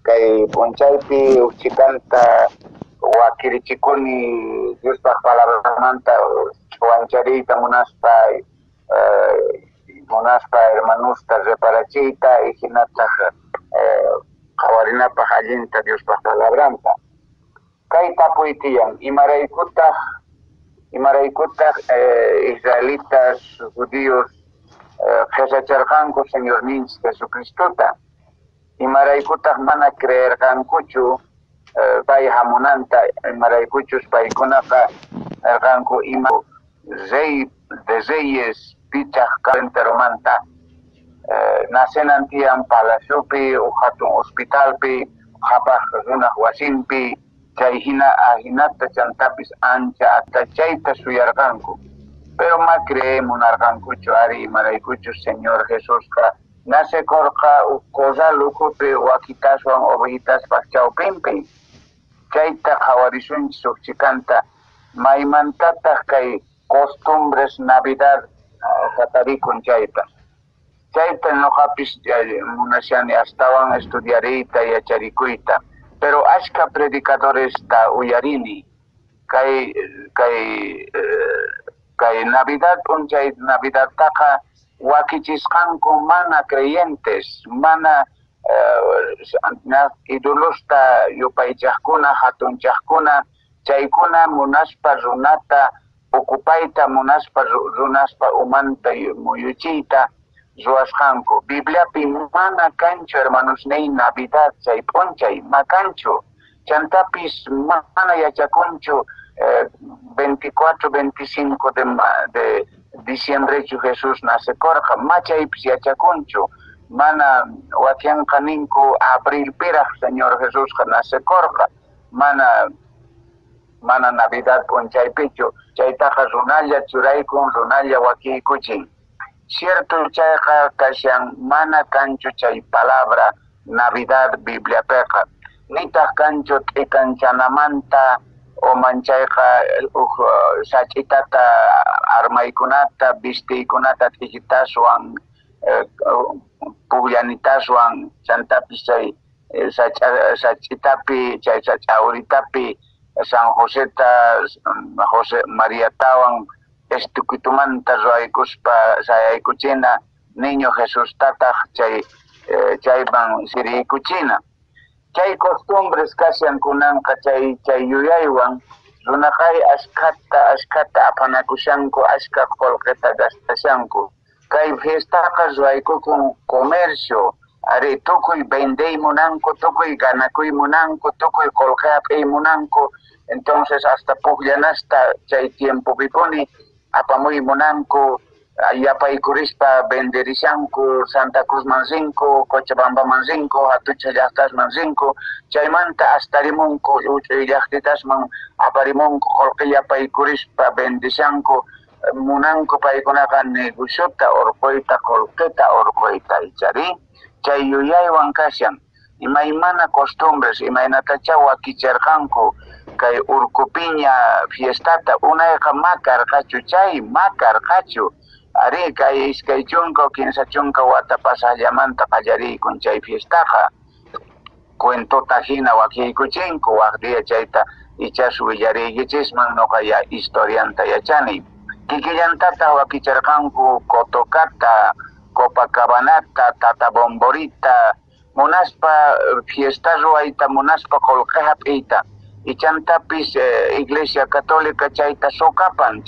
kay punchaypi uchikanta wakirichikuni Diospa palabramanta chuancharita munaspa hermanusta reparachita y hinata qawarinapaq allinta Diospa palabranta kay tapuytiyan imaraykutaq israelitas judíos qhechacharqanku Señor ninchik Jesucristota imaraykutaq mana creerqankuchu pay hamunanta imaraykuchus paykunaqa erqanku ima rey de reyes pichaq kalenteromanta nacenantiyan palaciopi o hatun hospitalpi qhapaq runaq wasinpi chay hinata chantapis ancha atachayta suyarqanku pero ma munarqankuchu ari imaraykuchus Señor Jesusqa nacekorqa cosa lukupi wakitaswan ovejitaspas chawpinpi chayta qhawarisunchis ukchikanta maymantataq kay costumbres Navidad qatarikun chayta ñuqapis munashani astawan estudiariyta yacharikuyta pero ashka predicadores ta uyarini kay Navidad punchay Navidad taqa wakichisqanku mana creyentes mana idolusta yupaychaqkuna hatunchaqkuna chaykuna munaspa runata ocupayta munaspa runaspa umanta muyuchiyta ruwasqanku Bibliapi mana kanchu hermanos ney Navidad chay punchay ma kanchu chantapis mana yachakunchu 24, 25 de diciembre Jesús nace corja machaypis yachakunchu mana wakianqa ninku abril piraq Señor Jesús nace corja mana Navidad punchaypichu chaytaqa runalla churaykun runalla wakiykuchin cierto chayqa kashan mana kanchu chay palabra Navidad Bibliapiqa nitaq kanchu t'ikanchanamanta o manchayqa sach'itata armaykunata vistiykunata t'ikitashwan puglanitaswan chantapis chay sach'itapi chay sach'awritapi San Joseta José Mariatawan estukitumanta ruaykuspa sayaykuchina niño Jesús tataq chayman siriykuchina chay costumbres kashan kunanqa chay yuyaywan runaqay ashkata apanakushanku ashka qolqeta gastashanku kay fiestaqa ruaykukun comercio ari tukuy vendey munanku tukuy ganakuy munanku tukuy qolqapay munanku entonces hasta pugllanasta chay tiempopipuni apamuy munanku yapaykurispa venderishanku Santa Cruz manzinku Cochabamba manzinku Atucha llaqtasman zinku chaymanta astarimunku uchuy llaqtitasman aparimunku qolqi yapaykurispa vendishanku munanku paykunaqa negociota urquyta qolqita urquyta ichari chay yuyaywan kashan imaymana costumbres imaynatacha wakicharqanku kay urqupiña fiestata unayqa makarqachu chay makarqachu ari kay iskay chunka o kinsa chunka wata pasaqllamanta qallariykun chay fiestaqa cuentota hina wakiykuchinku waq día chayta ichash willariykichisman ñuqa ya historianta yachani kikillantataq wakicharqanku Cotocata Copacabanata Tata Bomborita munaspa fiesta ruwayta munaspa qolqeqa p'iyta ichantapis Iglesia Católica chayta sokapan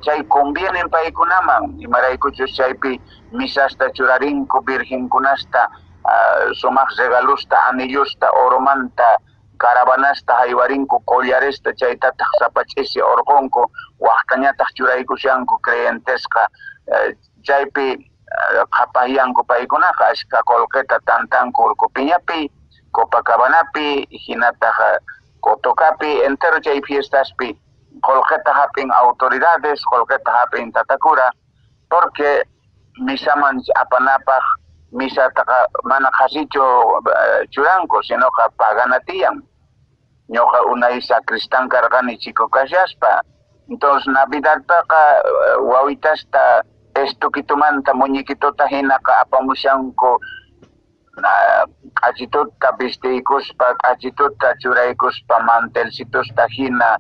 chay convienen paykunaman imaraykuchus chaypi misasta churarinku virgenkunasta sumaq regalusta anillusta oromanta karavanasta haywarinku collaresta chaytataq sapach'isi urqunku waqtañataq churaykushanku creyentesqa chaypi qhapaqyanku paykunaqa ashka qolqeta tantanku urqupiñapi Copacabanapi hinataq Cotocapi entero chay fiestaspi qolqeta hapin autoridades qolqeta hapin tatakura porque misaman apanapaq misataqa mana qhasichu churanku sinoqa paganatiyan ñuqa unay sacristán karqani chico kashaspa entonces Navidadpaqa wawitasta estukitumanta muñequitota hinaqa apamushanku q'achituta vistiykuspa q'achituta churaykuspa mantelsitusta hina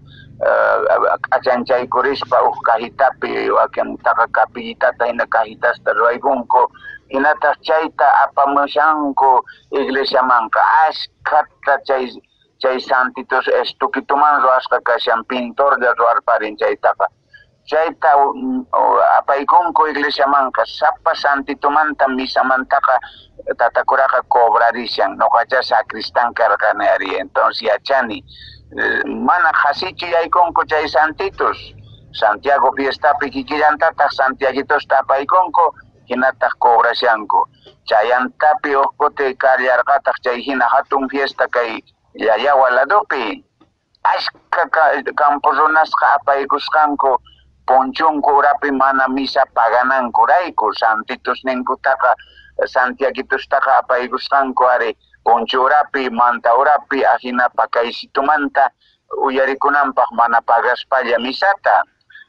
q'achanchaykurispa uq kajitapi wakintaqa kapillitata hina kajitasta ruwaykunku hinataq chayta apamushanku iglesiamanqa ashkhata chay santitos estuquituman ruwasqa kashan pintorlla ruwarparin chaytaqa chayta apaykunku iglesiamanqa sapa santitumanta misamantaqa tatakuraqa cobrarishan noqacha sacristán karqani ari entonces yachani mana qhasichu yaykunku chay santitos Santiago fiestapi kikillantataq Santiaguitosta apaykunku hinataq cobrashanku chayantapi uqkuti kallarqataq chay hina hatun fiesta kay Yayawa ladopi ashka campo runasqa apaykusqanku ponchunku urapi mana misa paganankurayku santitos ninkutaqa Santiaguitostaqa apaykusqanku ari poncho urapi manta urapi ahina pakaysitumanta uyarikunanpaq mana pagaspalla misata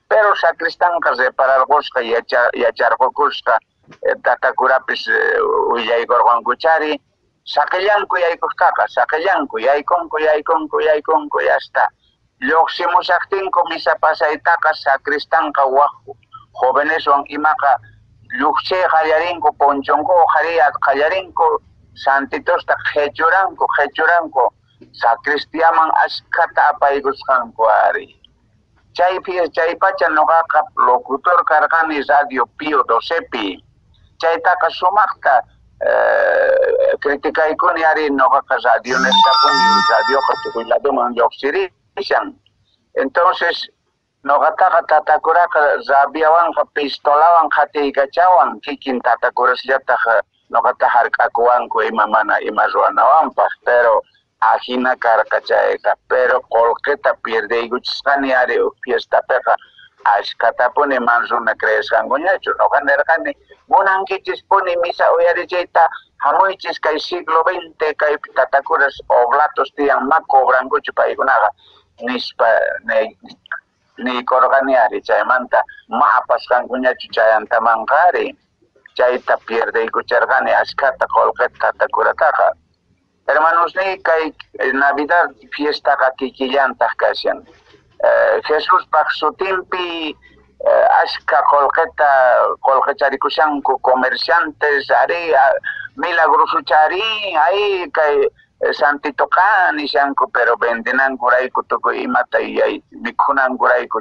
pero sacristanqa repararqusqa yacharqukusqa tatakurapis uyaykurqankuchari saqillanku yaykusqaqa saqillanku yaykunku hasta lluqsimusaqtinku misa pasaytaqa sacristanqa waq joveneswan imaqa lluqshay qallarinku ponchonku qhariya qallarinku santitosta qhechuranku sacristiaman ashkhata apaykusqanku ari chay pacha nuqaqa locutor karqani Radio Pío XII chaytaqa sumaqta criticaykuni ari nuqaqa radioqa tukuylladuman lluqsirishan entonces nuqataqa tatakuraqa rabiawanqa pistolawan qhatiykachawan kikin tatakurasllataqa nuqata hark'akuwanku ima ruwanawanpaq pero ahina karqa chayqa pero qullqita pierdeykuchisqani ari fiestapiqa ashkatapuni man runa creesqankuñachu nuqa nirqani munankichispuni misa uyarichayta hamuychis kay siglo XX kay tatakuras oblatos tiyan ma cobrankuchu paykunaqa nispa nikurqani ari chaymanta ma apasqankuñachu chayantamanqa ari chayta pierdeykucharqani ashkata qullqita tatakurataqa hermanos ni kay Navidad fiestaqa kikillantaq kashan Jesus paq sutinpi ashka qullqicharicushanku comerciantes ari milagrosuchari ay kay santitoqa nishanku pero vendinankurayku tukuy imata mikhunankurayku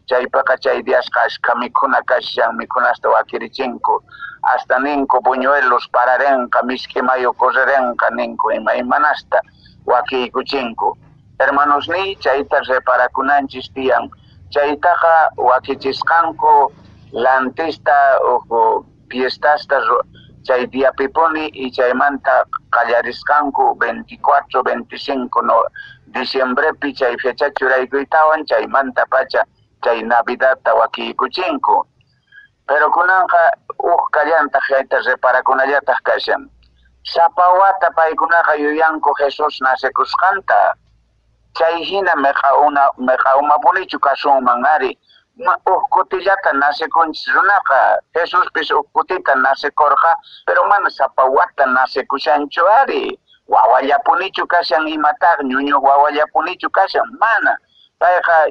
chaypaqa chay diasqa ashka mikhuna kashan mikhunasta wakirichinku hasta ninku buñuelos pararenqa miski mayo correrenqa ninku imanasta wakiykuchinku hermanos ni chayta reparakunanchis tiyan chaytaqa wakichisqanku lantista fiestasta chay diapipuni y chaymanta qallarisqanku 24, 25 diciembrepi chay fecha churaykuytawan chaymanta pacha chay Navidadta wakiykuchinku pero kunanqa kallantaq chayta reparakunallataq kashan sapa wata paykunaqa yuyanku Jesus nasekusqanta chay hina meq'awmapunichu kasunman ari kutillata nasekunchis runaqa Jesuspis kutita nasekurqa pero mana sapa wata nasekushanchu ari wawallapunichu kashan imataq ñuñuq wawallapunichu kashan mana payqa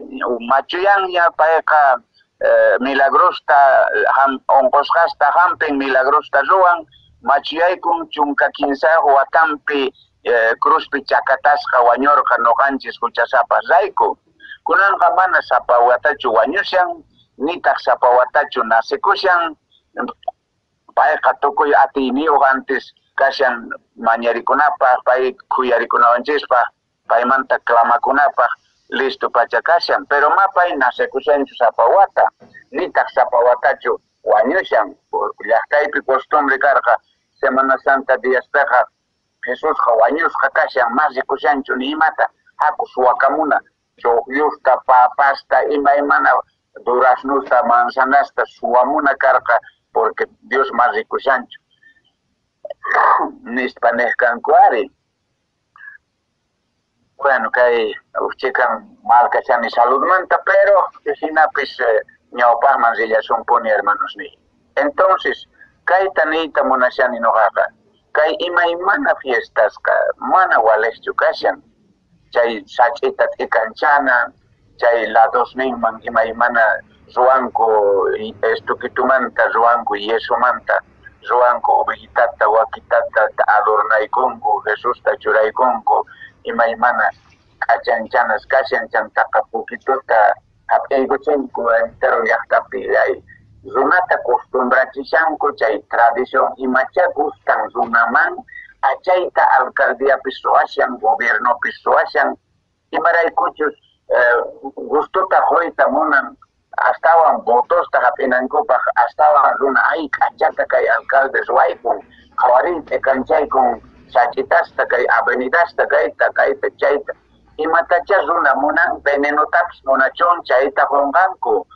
machuyanña payqa milagrosta onqusqasta hampin milagrosta ruwan machuyaykun chunka kinsaq watanpi cruzpi chakatasqa wañurqa nuqanchis huchasapas rayku kunanqa mana sapa watachu wañushan nitaq sapa watachu nasekushan payqa tukuy atiyniyuq antes kashan mañarikunapaq pay khuyarikunawanchispaq paymanta clamakunapaq listo pacha kashan pero mapay nasekushanchu sapa wata nitaq sapa watachu wañushan llaqtaypi costumbre karqa Semana Santa diaspiqa Jesusqa wañusqa kashan mas rikushanchu ni imata hakus wakamuna chuqllusta papasta imaymana duraznusta manzanasta suwamuna karqa porque Dios mas rikushanchu nispa nihkanku ari bueno kay uchaykan malkachani saludmanta pero hinapis ñawpaqman rillasunpuni hermanos ni entonces kayta niyta munashani nuqaqa kay imaymana fiestas ka mana waleschu kashan chay sach'ita t'ikanchanam chay ladosninman imaymana ruwanku estukitumanta ruwanku yesumanta ruwanku ovejitata wakitata adornaykunku Jesusta churaykunku imaymana k'achanchanas kashanchantaqa pukituta hap'iykuchinku entero llaqtapi runata acostumbrachishanku chay tradición imacha gustan runaman achayta alcaldiapi suwashan gobiernopi suwashan imaraykuchus gustuta qoyta munan astawan votosta hap'inankupaq astawan runa ay k'achata kay alcalde ruwaykun qhawarinta kanchaykun sach'itasta kay avenidasta kayta chayta imatacha runa munan venenotapis munachun chayta qunqanku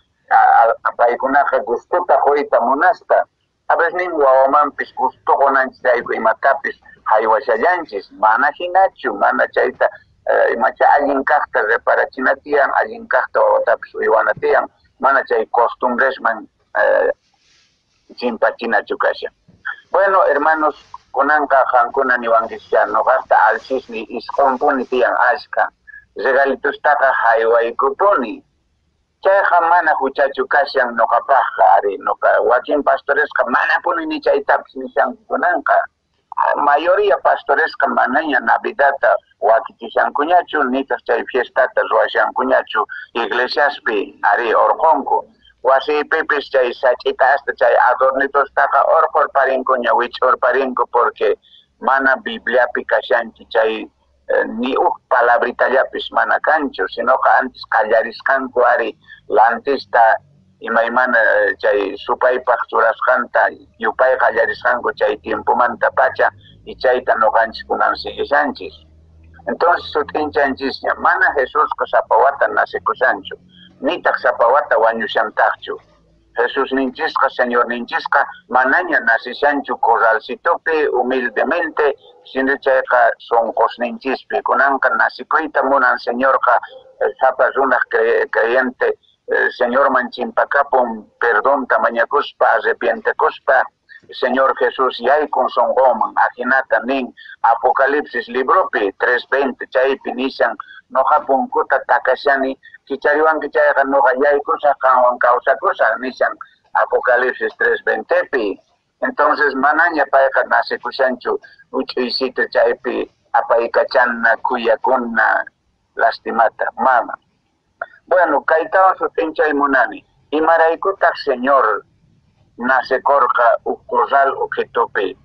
paykunaqa gustuta qoyta munasqa a veces nin wawamanpis gustuqunanchis ayku imatapis haywashallanchis mana hinachu mana chayta imacha allin kaqta reparachina tiyan allin kaqta wawatapis uywana tiyan mana chay costumbresman chimpachinachu kasha. Bueno, hermanos, kunanqa qankuna niwankichá nuqaqta alsismi isqunpuni tiyan ashka regalitustaqa haywaykupuni chayqa mana huchachu kashan nuqapaqqa ari nuqa wakin pastoresqa mana punini chaytapis nishankunanqa mayoría pastoresqa manaña navidadta wakichishankuñachu nitaq chay fiestata ruwashankuñachu iglesiaspi ari orqonku wasipipis chay sach'ita hasta chay adornitostaqa orqorparinkuña wich'urparinku porque mana bibliapi kashanchi chay ni palabritallapish mana kanchu sinoqa antes qallarisqanku ari lantista imaymana chay supaypaq churasqanta yupay qallarisqanku chay tiempomanta pacha y chayta nuqanchis kunan sigishanchis. Entonces sutinchanchisña mana Jesusqa sapawata nasikushanchu nitaq sapawata wañushantaqchu. Jesús ninchisqa Señor ninchisqa manaña nasishanchu corralsitopi humildemente sino chayqa sonqosninchispi kunanqa nasikuyta munan Señorqa sapa runaq creyente Señor manchimpakapun perdonta mañakuspa arrepientekuspa Señor Jesús yaykun sonqoman ajinata nin Apocalipsis libropi 3:20 chaypi nishan noqa punkuta takashani kichariwanki chayqa noqa yaykusa qanwan kawsakusa nishan Apocalipsis 3:20pi. Entonces manaña payqa nasikushanchu uch'uysita chaypi apaykachanna kuyakuna lastimata mana. Bueno, kaytawan sutinchay munani imaraykutaq Señor nasekorqa corral ukitupi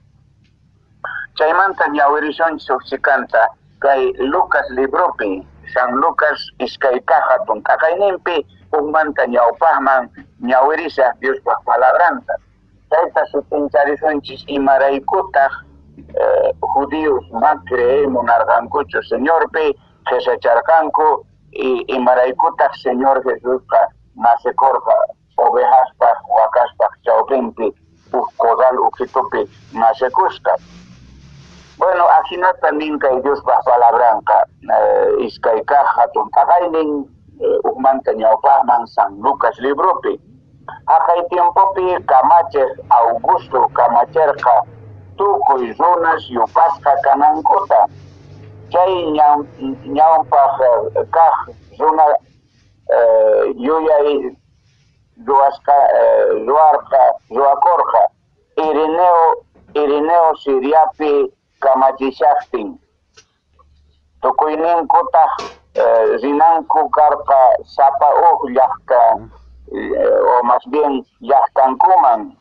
chaymanta ñawirishunchis ukchikanta kay Lucas libropi San Lucas iskay hatun taqayninpi ukmanta ñawpaqman ñawirisha Diospaq palabranta chayta sutincharisunchis imaraykutaq judíos ma munarqankuchu Señorpi qesacharqanku y imaraykutaq Señor Jesusqa nasekorqa ovejaspaq wakaspaq chawpinpi corral ukitupi nasekusqa. Bueno, ajinata nin kay Diospaq palabranqa iskay hatun taqaynin ukmanta ñawpaqman San Lucas libropi haqay tiempopi kamachiq Augusto kamacherqa tukuy runas yupasqa kanankuta chay ñawpaq kaq runa yuyay ruwakorqa Irineo Siriapi kamachishaqtin tukuyninkutaq rinanku karqa sapa llaqta o más bien llaqtankuman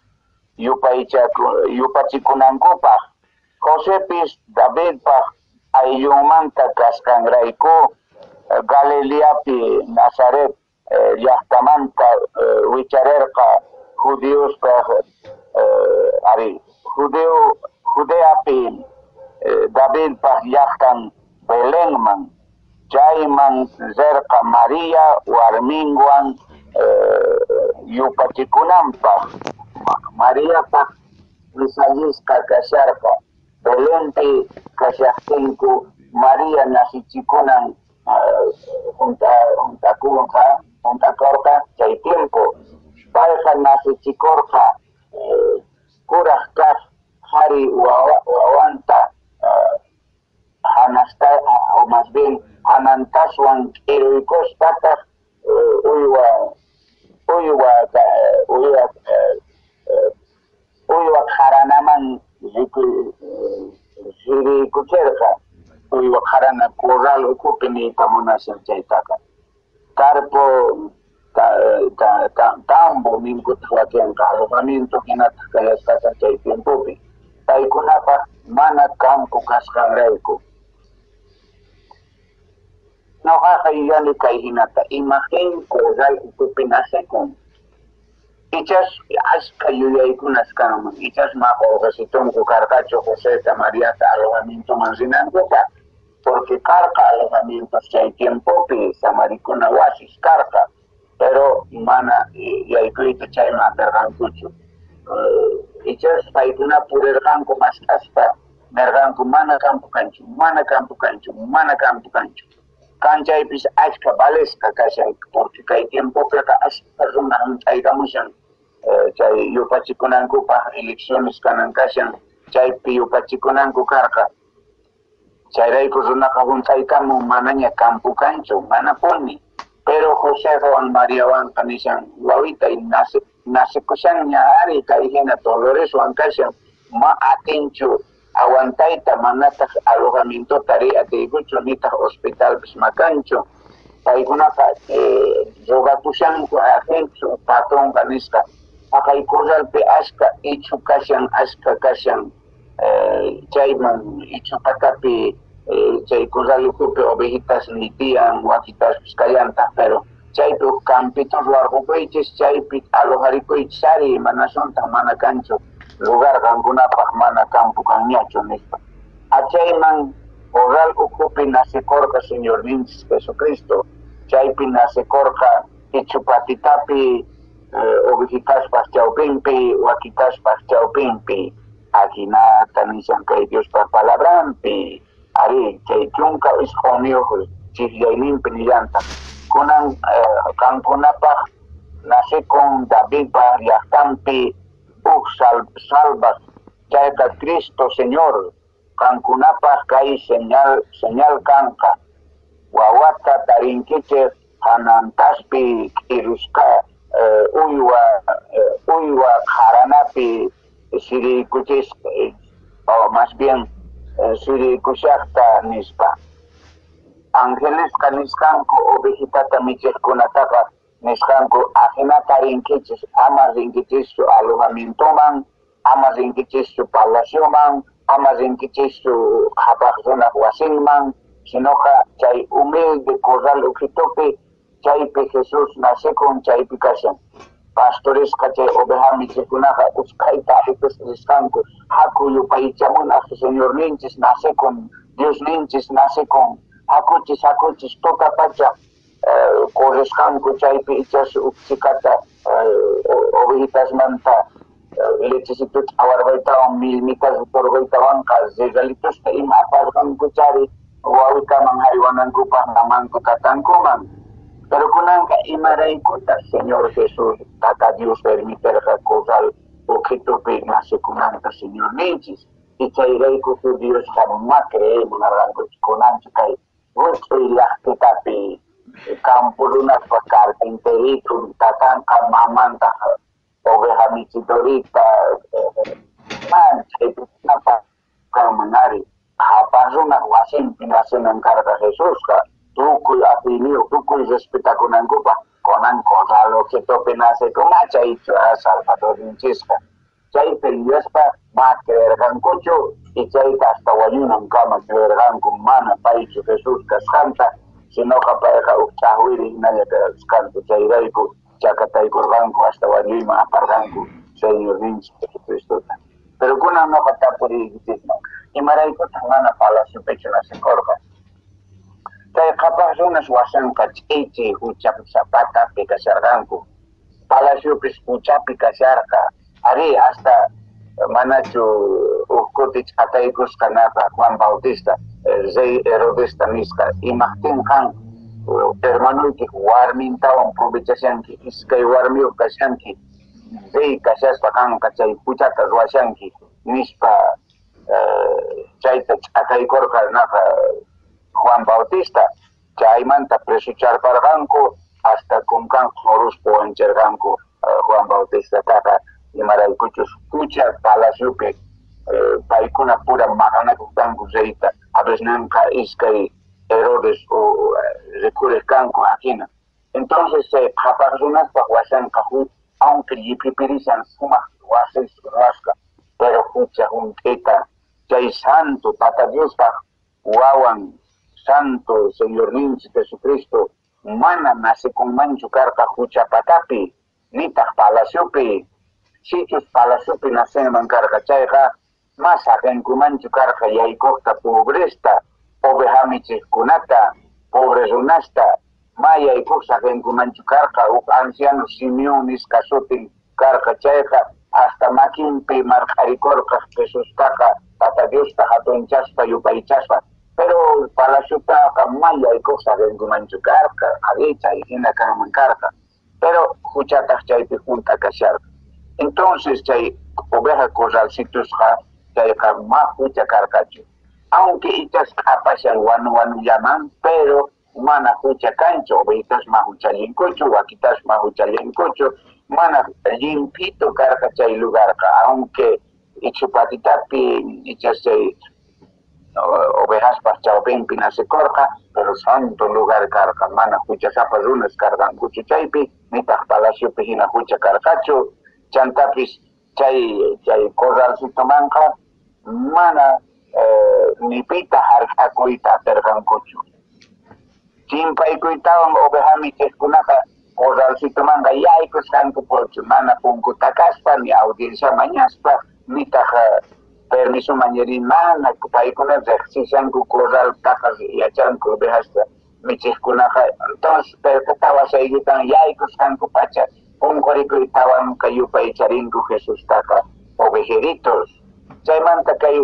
yupachikunankupaq Josepis Davidpaq ayllunmanta kasqanrayku Galileapi Nazaret llaqtamanta wicharerqa judiospaq ari Judeapi Davidpaq llaqtan Belenman chayman zerqa María warminwan yupachikunanpaq Mariapaq misallishqa kasharqa Belenpi kashaqtinku María nasichikunan juntakorqa chay tiempo payqa nasichikorqa kuraq kaq hari wawanta hanasta o más bien hanantaswan heroicos tatas uywa haranaman ziri kucherka uywa harana corral ukupini tamunasan chaytaka carpo tambo minkutwakianka alojamiento hinata kayasqata chay tiempopi paykunapas mana campo kasqanrayku noqaqa yuyani kay hinata imagen corral ukupi nasekun ichas ashka yuyaykunas kanman ichas maqorqasitunku karqachu Joseta Mariata alojamiento mansinankuqa porque karqa alojamientos chay tiempopi samarikuna wasis karqa pero mana yaykuyta chayman atarqankuchu ichas paykuna purirqanku masqaspa nerqanku mana campo kanchu kanchaypis achka valesqa kashan porque kay tiempopiqa ashka runa hunt'aykamushan chay yupachikunankupaq elecciones kanan kashan chaypi yupachikunanku karqa chayrayku runaqa hunt'aykamun manaña campo kanchu mana puni pero Josewan Mariawanqa nishan wawitay nasikushanña ari kay hina Doloreswan kashan ma atinchu aguantayta manataq alojamiento tarea atiykuchu nitaq hospitalpis makanchu paykunaqa rogakushanku agenchu patronqa nisqa paqay corralpi ashka ichu kashan chayman ichu patapi chay corral ukupi ovejitas nitian waquitaspis kallantaq pero chaypi campitos ruarqupuychis chaypi alojarikuychis ari mana suntaq mana kanchu lugar kankunapaq mana campo kanñachu nispa achayman corral ukupi nasekorqa Señor ninchis Jesucristo chaypi nasekorqa ichupatitapi ovejitaspas chawpinpi waquitaspas chawpinpi akinata nishan kay Diospa palabrampi ari chay chunka isquniyuq chiklayninpi nillanta kunan kankunapaq nasekun Davidpa llaqtanpi salvas chayqa Cristo Señor kankunapaq kay señal kanqa wawata tarinkichik hanantaspi k'iruska uywa qaranapi sirikuchis o más bien sirikushaqta nispa angelesqa nisqanku ovejitata michiqkunataqa nisqanku ajinata rinkichis ama rinkichischu alojamientoman ama rinkichischu palacioman ama rinkichischu qhapaq runaq wasinman sinoqa chay humilde corral ukitupi chaypi Jesús nasekun chaypi kashan pastoresqa chay oveja michikunaqa uskayta arikus risqanku haku yupaychamunaq Señor ninchis nasekun Dios ninchis nasekun hakuchis tuta pacha corresqanku chaypi ichas ukchikata ovejitasmanta lechecito ch'awarqaytawan milmitas uturqaytawanqa regalitusta ima aparqanku chari wawitaman haywanankupaq namanku katankuman pero kunanqa imaraykutas Señor Jesús tata Dios permiterqa corral ukitupi nasekunanta Señor ninchis y chayrayku su Diosqa ma creemos arrankuchikunanchu kay wit'uy llaqtitapi campo runaspa carpinterito tatanqa mamanta oveja michidorita chaypinapa kamanari hapas runaq wasinpi nasenankarqa Jesusqa tukuy afiliu tukuy respetakunankupaq kunan corral ukitupi nasekun chaychu Salvador ninchisqa chaypi Diospa ma creerqankuchu y chayta hasta wañunankama creerqanku mana paychu Jesús kasqanta sinoqa payqa ukch'aqwiri hinalla kasqanku chayrayku chakataykurqanku hasta wañuyman aparqanku Señor ninchis Jesucristuta pero kunan noqa tapuriykichikman imaraykutaq mana palaciopichu nasekorqa kay qhapaq runas wasanqa ch'ichi huchapi zapatapi kasharqanku palaciopis huchapi kasharqa ari hasta manachu ukkuti ch'ataykusqanaqa Juan Bautista rey Herodesta nisqa imaqtinqan hermanuyki warmintawan aprovechashanki iskay warmiyuq kashanki rey kashaspa kanqa chay huchata ruwashanki nispa chayta ch'akaykurqa naqa Juan Bautista chaymanta presucharparqanku hasta kunkan horuspo wancharqanku Juan Bautista taqa imaraykuchus kucha palaciopi paykuna pura maqanakukanku reyta a veces nanqa iskay errores o recurrescanku aquina. Entonces qhapaq runaspa washanqa aunque yipipirishan sumaq wasis ruwasqa pero hucha hunk'ita chay santo Tata Diospaq wawan santo Señor ninchis Jesucristo mana nasikunmanchu karqa huchapatapi nitaq palaciopi sitios palaciopi nasenman karqa chayqa mas ajenkumanchu karqa yaykuqta pobresta ovejamichikkunata pobre runasta mayaykuq ajenkumanchu karqa uk anciano Simeón nisqa sutin karqa chayqa hasta makinpi marqarikurqa Jesustaqa Tata Diosta hatunchaspa yupaychaspa pero palaciutaqa mayaykuq ajenkumanchu karqa arecha hina kanman karqa pero huchataq chaypi junta kasharqa entonces chay oveja corralcitusqa chayqa ma hucha karqachu aunque itas qhapashan wanu llaman pero mana hucha kanchu ovejitas ma huchallinkuchu wakitas ma huchallinkuchu mana limpito karqa chay lugarqa aunque ichupatitapi ichas chay ovejaspas chawpinpi nasikurqa pero santo lugar karqa mana huchasapas runas karqankuchu chaypi nitaq palaciopi hina hucha karqachu chantapis chay corralcitomanqa mana nipita hark'akuyta atirqankuchu chimpaykuytawan ovejamichikkunaqa corralcitomanqa yaykusqanku puchu mana punku takaspa ni audiencia mañaspa nitaq permiso mañerin mana paykuna reqsishanku corraltaqa yachanku ovejasta michikkunaqa entonces perkatawasaykitan yaykusqanku pacha unqurikuytawan kayupay charinku Jesustaqa ovejeritos chaymanta kay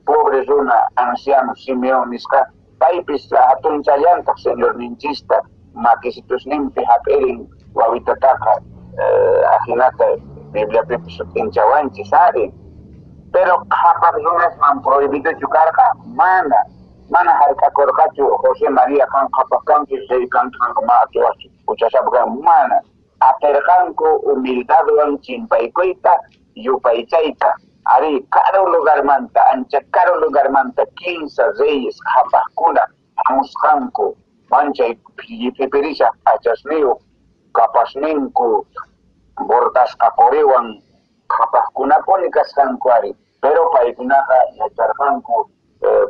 pobre runa anciano Simeón nisqa paypis hatunchallantaq Señor ninchista makisitusninpi hap'irin wawitataqa ajinata Bibliapipis sutinchawanchis arin pero qhapaq runasman prohibidochu karqa mana hark'akurqachu José María kan qhapaq kanki rey kanqa ma atuwachu huchasapa mana atirqanku humildadwan chimpaykuyta yupaychayta ari caro lugarmanta ancha caro lugarmanta 15 reyes qhapaqkuna hamusqanku manchay pipirisaq achasniyu kapasninku bordasqa puriwan qhapaqkunapuni kasqanku ari pero paykunaqa yacharqanku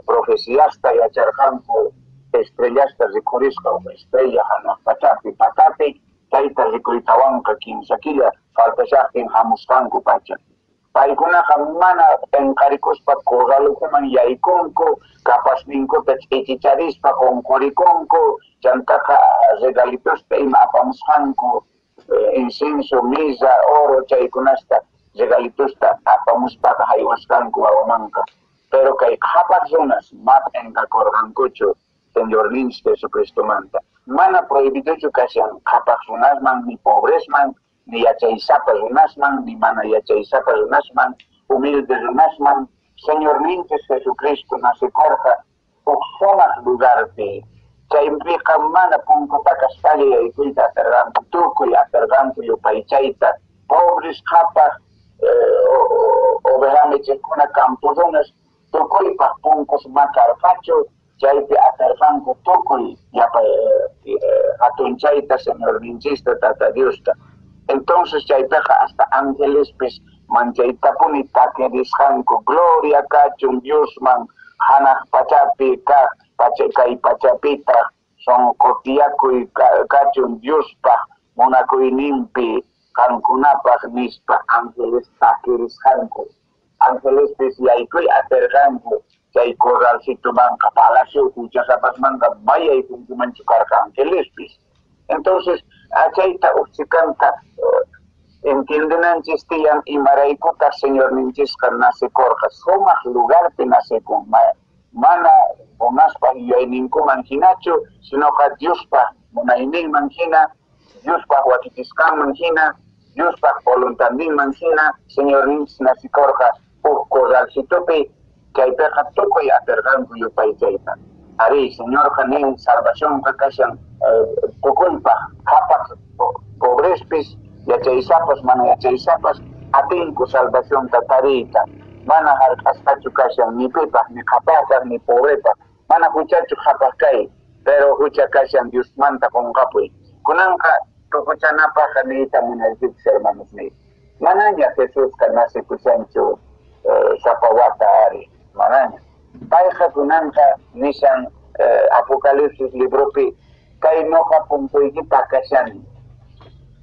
profeciasta yacharqanku estrellasta rikurisqa estrella hanaq patapi chayta rikuytawanqa kimsa killa faltashaqtin hamusqanku pacha paykunaqa mana penqarikuspa corralukuman yaykunku kapasninkuta ch'ichicharispa qunqurikunku chantaqa regalitusta ima apamusqanku incienso misa oro chaykunasta regalitusta apamuspaqa haywasqanku wawamanqa pero kay qhapaq runas ma penqakurqankuchu Señor ninchis Jesucristomanta mana prohibidochu kashan qhapaq runasman ni pobresman ni yachaysapa runasman ni mana yachaysapa runasman humilde runasman Señor ninchis Jesucristo nasikurqa uk sumaq lugarpi chaypiqa mana punkuta kashpalla yaykuyta atirqanku tukuy atirqanku yupaychayta pobres qhapaq ovejamichikkuna campo runas tukuypaq punkus ma karqachu chaypi atirqanku tukuy hatunchayta Señor ninchista Tata Diosta entonces chaypiqa hasta ángelespis manchaytapuni takirisqanku gloria kachun Diosman hanaq pachapi kay pachapita sonqotiyakuy kachun Diospaq munakuyninpi qankunapaq nispa ángeles takirisqanku ángelespis yaykuy atirqanku chay corralcitomanqa palacio huchasapasmanqa mayaykunkumanchu karqa ángelespis entonces achayta uchikanta entiendenanchis tiyan imaraykuta Señor ninchisqa nasikurqa sumaq lugarpi nasikun mana munaspa yuyayninkuman hinachu sinoqa Diospaq munayninman hina Diospaq wakitisqanman hina Diospaq voluntadninman hina Señor ninchis nasikurqa corralcitopi chaypiqa tukuy atirqanku yupay chayta. Ari señor Janin salvación kakashan tukuypaq hapak pobrespis yachaysapas mana yachaysapas atinku salvación tatarita. Mana hark'asqachu kashan ni pipaq ni qhapaqpaq ni pobrepaq mana huchachu qhapaq kay pero hucha kashan Dios manta qunqapuy kunanqa tukuchanapaq niyta munaykichis hermanos míos manaña Jesús kanasi kushanchu sapawata ari manaña payqa kunanqa nishan Apocalipsis libropi kay noqa punkuykita kashani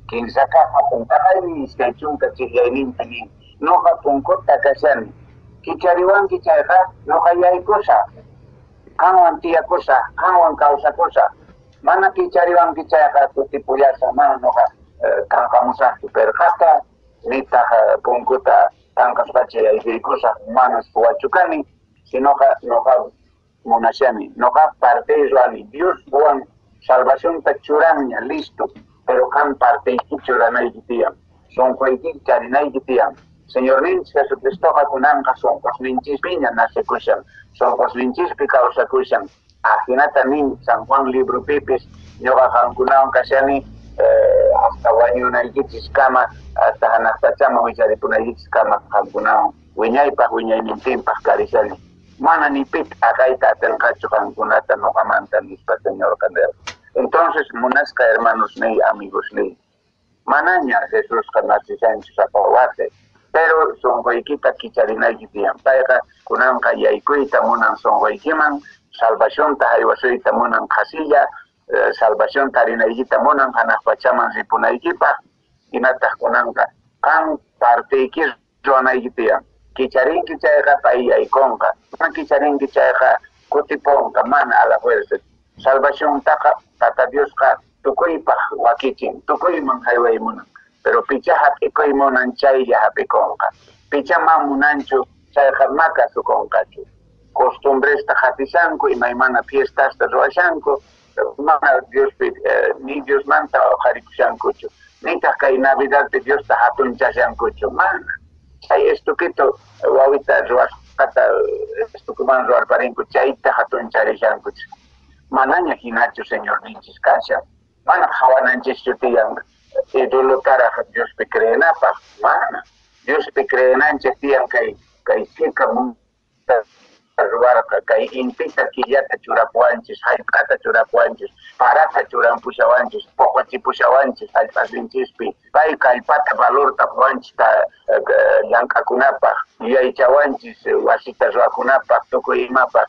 kinsaka punqaymi iskay chunka chiqyayninta nin noqa punkuta kashani kichariwanki chayqa noqa yaykusa kanwan tiyakusa kanwan kawsakusa mana kichariwanki chayqa kutipuyasa mana noqa kanqamusaqchu pero hasta nitaq punkuta tanqaspacha yaykuykusa mana suwachukani sinoqa noqa munashani noqa partey ruani Dios buwan salvacionta churanña listo pero kan parteyki churanayki tiyan sonqoyki charinayki tiyan Señor ninchis Jesucristoqa kunanqa sonqosninchispiña nasekushan sonqosnincispi kawsakushan ajinata nin San Juan librupipis ñuqa qankunawan kashani hasta wañunaykichis kama hasta hanaqtachama wicharipunaykichis kama qankunawan wiñaypaq wiñaynintinpaq karishani mana ni pit akayta atenqachu qankunata noqamanta nispa Señor Candero. Entonces munasqa hermanos ni amigos ni manaña Jesús kanasishanchu sapawate pero sonqoykita kicharinayki tiyan payqa kunanqa yaykuyta munan sonqoykiman salvacionta haywasuyta munan qhasilla salvacionta rinaykita munan hanaq pachaman ripunaykipaq hinataq kunanqa kan partiyki ruwanayki tiyan kicharinki chayqa pay yaykunqa mana kicharinki chayqa kutipunqa mana a la fuerza salvaciontaqa tata Diosqa tukuypaq wakichin tukuyman haywaymunan pero picha hap'ikuymunan chaylla hap'ikunqa picha ma munanchu chayqa makasukunqachu costumbresta qatishanku imaymana fiestasta ruwashanku mana Diospi ni Diosmanta qharikushankuchu nitaq kay Navidadpi Diosta hatunchashankuchu mana chay estuquito wawita ruwasqata estukuman ruwarparinku chayta hatuncharishankuchu manaña hinachu Señor ninchis kashan mana hawananchis tiyan idolotaraqa Diospi creenapaq mana Diospi creenanchis tiyan kay sika munta ruwarqa kay intita killata churapuanchis hallq'ata churapuanchis parata churanpushawanchis poqochipushawanchis hallp'asinchispi pay kallpata valorta puanchis llank'akunapaq yaychawanchis wasita ruwakunapaq tukuy imapaq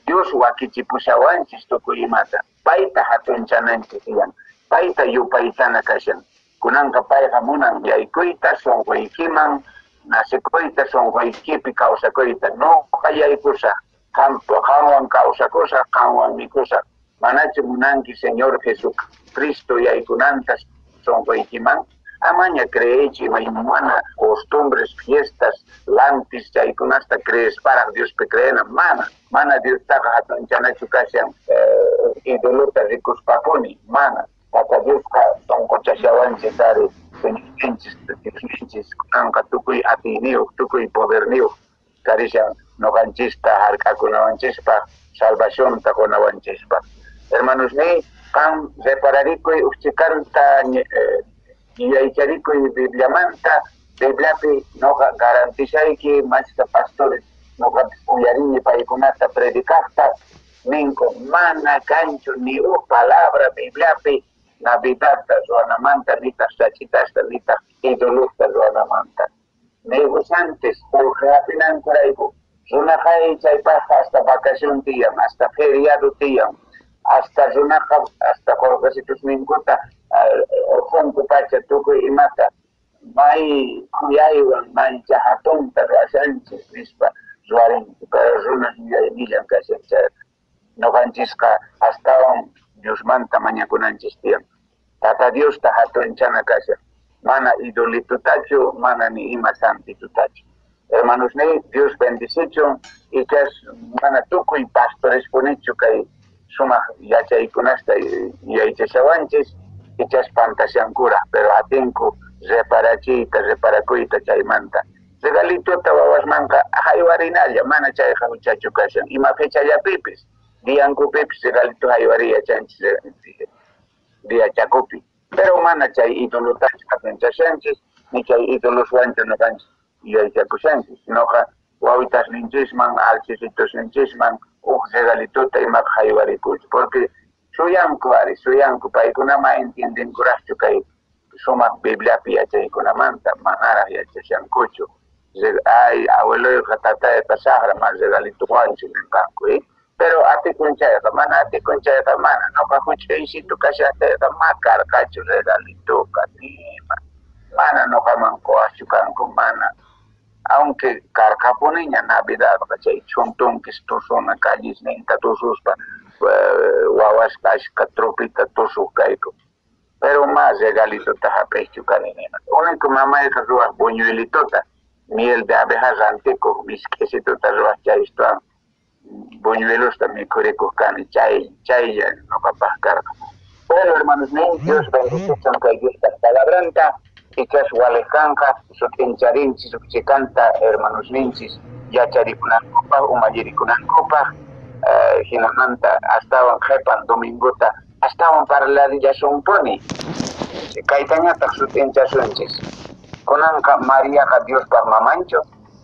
Dios wakichipushawanchis tukuy imata payta hatunchananchis tiyan payta yupaytana kashan kunanqa payqa munan yaykuyta sonqoykiman nasikuyta sonqoykipi kawsakuyta noqa yaykusa qanwan kawsakusa qanwan mikusa manachu munanki Señor Jesucristo yaykunanta sonqoykiman amaña creechi maymana costumbres fiestas lantis chaykunasta crees para Diospi creena mana Diostaqa hatunchanchu kashan idolota rikuspapuni mana tata Diosqa sonqochashawanchis ari señorinchis kunanqa tukuy atiyniuq tukuy poderniuq karishan noqanchista hark'akunawanchispaq salvacionta kunawanchispaq hermanos ni qan repararikuy uchikanta yaycharikuy Bibliamanta Bibliapi noqa garantizayki mashka pastores noqapis uyarini paykunata predicaqta ninku mana kanchu ni palabra Bibliapi Navidadta ruwanamanta nitaq chachitasta nitaq idolukta ruwanamanta negociantes urqapinankurayku runaqay chaypaqa hasta vacación tiyan hasta feriado tiyan hasta runaqa hasta jorgasitus ninkuta urqunku pacha tukuy imata may kuyaywan mancha hatunta ruwashanchis nispa ruwarinki pero runas millan kashan chayqa noqanchisqa astawan Diosmanta mañakunanchis tiyan tata Diosta hatunchana kashan mana idolitutachu mana ni ima santitutachu hermanos ni Dios bendicichun ichas mana tukuy pastores punichu kay sumaq yachaykunasta yaychashawanchis ichas pantasyankura pero atinku reparakuyta chaymanta regalituta wawasmanka haywarinalla mana chayqa huchachu kashan ima fechallapipis diyankupipis regalito haywariachanchis dia chakupi pero mana chay idolutachu apenchashanchis ni chay idoloswanchu noqanchis yaychakushanchis sinoqa wawitas ninchisman alchisitos ninchisman regalituta imaqa haywarikuchu porque suyanku paykunama entiendenkuraqchu kay sumaq bibliapi yachaykunamanta manaraq yachashankuchu ay abueloyqa tatayqa saqraman regalituwanchu ninqanku pero atikunchayqa mana atikunchayqa mana noqa huch'aysito kashaqtayqa ma karqachu regalituqa nima mana noqaman quwaqchu kanku mana aunque karqapuniña navidadqa chay chuntunkis tusuna callisninta tususpa wawasqa ashka tropita tusuq kayku pero más regalituta hap'iychu kani nina único mamayqa ruwaq buñuelituta miel de abejas rantico misk'isituta ruwaq chaystuwan buñuelosta mikhurikuq kani chaylla noqapaq karqa bueno hermanos míos Dios bendice kay Diospa palabranta ichash walejanqa sutincharinchis ukchikanta hermanos ninchis yacharikunankupaq umallikunankupak hinamanta astawan qhipan domingota astawan parlarillasunpuni kaytañataq sutinchasunchis kunanqa Mariaqa Diospaq mamanchu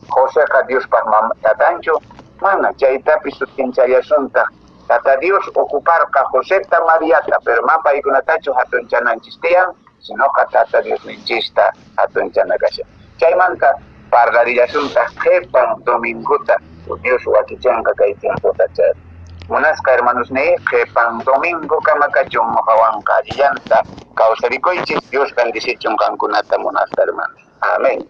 Joséqa Diospaq tatanchu mana chaytapis sutinchallasuntaq tata Dios ocuparqa Joséta Mariata pero mapaykunatachu hatunchananchis tiyan sinoqa tata Dios ninchista hatunchanay kashan chaymanta parlarillasunta qhipan domingota Dios wakichanqa kay tiempota chay munasqa hermanos ni qhipan domingo kamakachun moqawanqa allillanta kawsarikuychis Dios bendicichun qankunata munasqa hermanos amén